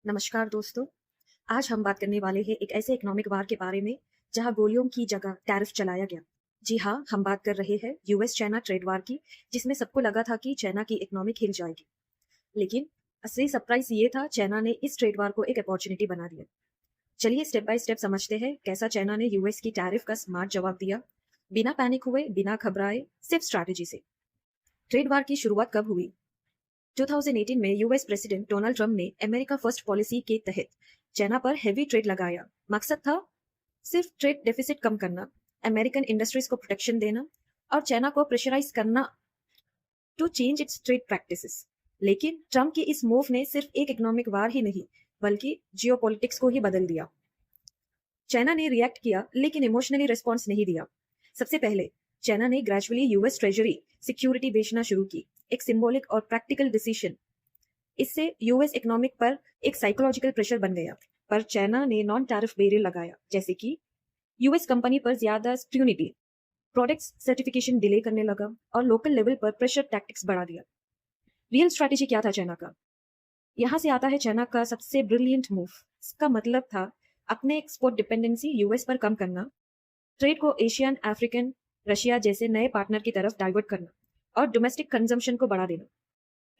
नमस्कार दोस्तों। आज हम बात करने वाले हैं एक ऐसे इकोनॉमिक वार के बारे में जहां गोलियों की जगह टैरिफ चलाया गया। जी हाँ, हम बात कर रहे हैं यूएस चाइना ट्रेड वार की, जिसमें सबको लगा था कि चाइना की इकोनॉमी हिल जाएगी। लेकिन असली सरप्राइज ये था, चाइना ने इस ट्रेड वार को एक अपॉर्चुनिटी बना दिया। चलिए स्टेप बाय स्टेप समझते हैं कैसा चाइना ने यूएस की टैरिफ का स्मार्ट जवाब दिया, बिना पैनिक हुए, बिना घबराए, सिर्फ स्ट्रैटेजी से। ट्रेड वार की शुरुआत कब हुई? 2018 में यूएस प्रेसिडेंट डोनाल्ड ट्रंप ने अमेरिका फर्स्ट पॉलिसी के तहत चाइना पर हेवी ट्रेड लगाया। मकसद था सिर्फ ट्रेड डेफिसिट कम करना, अमेरिकन इंडस्ट्रीज को प्रोटेक्शन देना और चाइना को प्रेशराइज करना to change its trade practices. लेकिन ट्रंप की इस मूव ने सिर्फ एक इकोनॉमिक वार ही नहीं, बल्कि जियोपॉलिटिक्स को ही बदल दिया। चाइना ने रिएक्ट किया, लेकिन इमोशनली रिस्पॉन्स नहीं दिया। सबसे पहले चाइना ने ग्रेजुअली यूएस ट्रेजरी सिक्योरिटी बेचना शुरू की, एक सिंबॉलिक और प्रैक्टिकल डिसीजन। इससे यूएस इकोनॉमिक पर एक साइकोलॉजिकल प्रेशर बन गया। पर चाइना ने नॉन टैरिफ बैरियर लगाया, जैसे कि यूएस कंपनी पर ज्यादा स्क्रूनिटी, प्रोडक्ट्स सर्टिफिकेशन डिले करने लगा और लोकल लेवल पर प्रेशर टैक्टिक्स बढ़ा दिया। रियल स्ट्रैटेजी क्या था चाइना का? यहाँ से आता है चाइना का सबसे ब्रिलियंट मूव। इसका मतलब था अपने एक्सपोर्ट डिपेंडेंसी यूएस पर कम करना, ट्रेड को एशियन, अफ्रीकन, रशिया जैसे नए पार्टनर की तरफ डाइवर्ट करना और डोमेस्टिक कंजम्पशन को बढ़ा देना।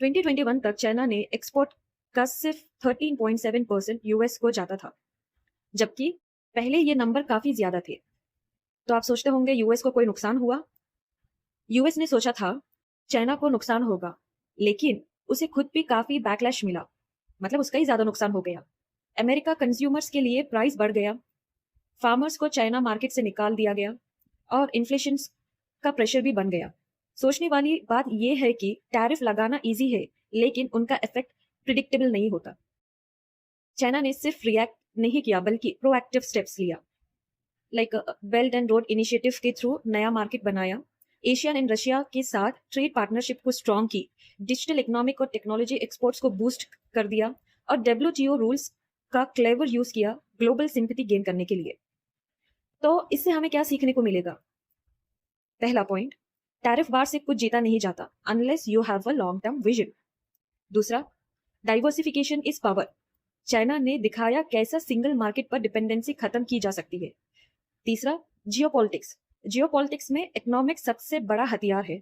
2021 तक चाइना ने एक्सपोर्ट का सिर्फ 13.7% यूएस को जाता था, जबकि पहले ये नंबर काफी ज्यादा थे। तो आप सोचते होंगे यूएस को कोई नुकसान हुआ? यूएस ने सोचा था चाइना को नुकसान होगा, लेकिन उसे खुद भी काफी बैकलैश मिला। मतलब उसका ही ज्यादा नुकसान हो गया। अमेरिका कंज्यूमर्स के लिए प्राइस बढ़ गया, फार्मर्स को चाइना मार्केट से निकाल दिया गया और इन्फ्लेशन का प्रेशर भी बन गया। सोचने वाली बात यह है कि टैरिफ लगाना इजी है, लेकिन उनका इफेक्ट प्रिडिक्टेबल नहीं होता। चाइना ने सिर्फ रिएक्ट नहीं किया, बल्कि प्रोएक्टिव स्टेप्स लिया। Like belt and road initiative के थ्रू नया मार्केट बनाया, एशियन एंड रशिया के साथ ट्रेड पार्टनरशिप को स्ट्रॉन्ग की, डिजिटल इकोनॉमिक और टेक्नोलॉजी एक्सपोर्ट्स को बूस्ट कर दिया और डब्ल्यूटीओ रूल्स का क्लेवर यूज किया ग्लोबल सिंपैथी गेन करने के लिए। तो इससे हमें क्या सीखने को मिलेगा? पहला पॉइंट, टैरिफ वार से कुछ जीता नहीं जाता unless you have a long term vision. दूसरा, डाइवर्सिफिकेशन इज पावर। चाइना ने दिखाया कैसा सिंगल मार्केट पर डिपेंडेंसी खत्म की जा सकती है। तीसरा, जियोपॉलिटिक्स। जियोपॉलिटिक्स में इकोनॉमिक्स सबसे बड़ा हथियार है।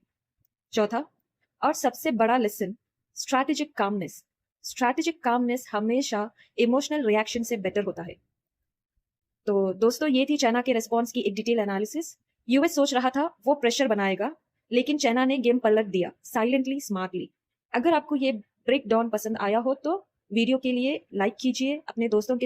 चौथा और सबसे बड़ा lesson, strategic calmness. Strategic calmness हमेशा इमोशनल रिएक्शन से बेटर होता है। तो दोस्तों, ये थी चाइना के रिस्पॉन्स की एक डिटेल एनालिसिस। यूएस सोच रहा था वो प्रेशर बनाएगा, लेकिन चाइना ने गेम पलट दिया, साइलेंटली, स्मार्टली। अगर आपको ये ब्रेक डाउन पसंद आया हो तो वीडियो के लिए लाइक कीजिए, अपने दोस्तों के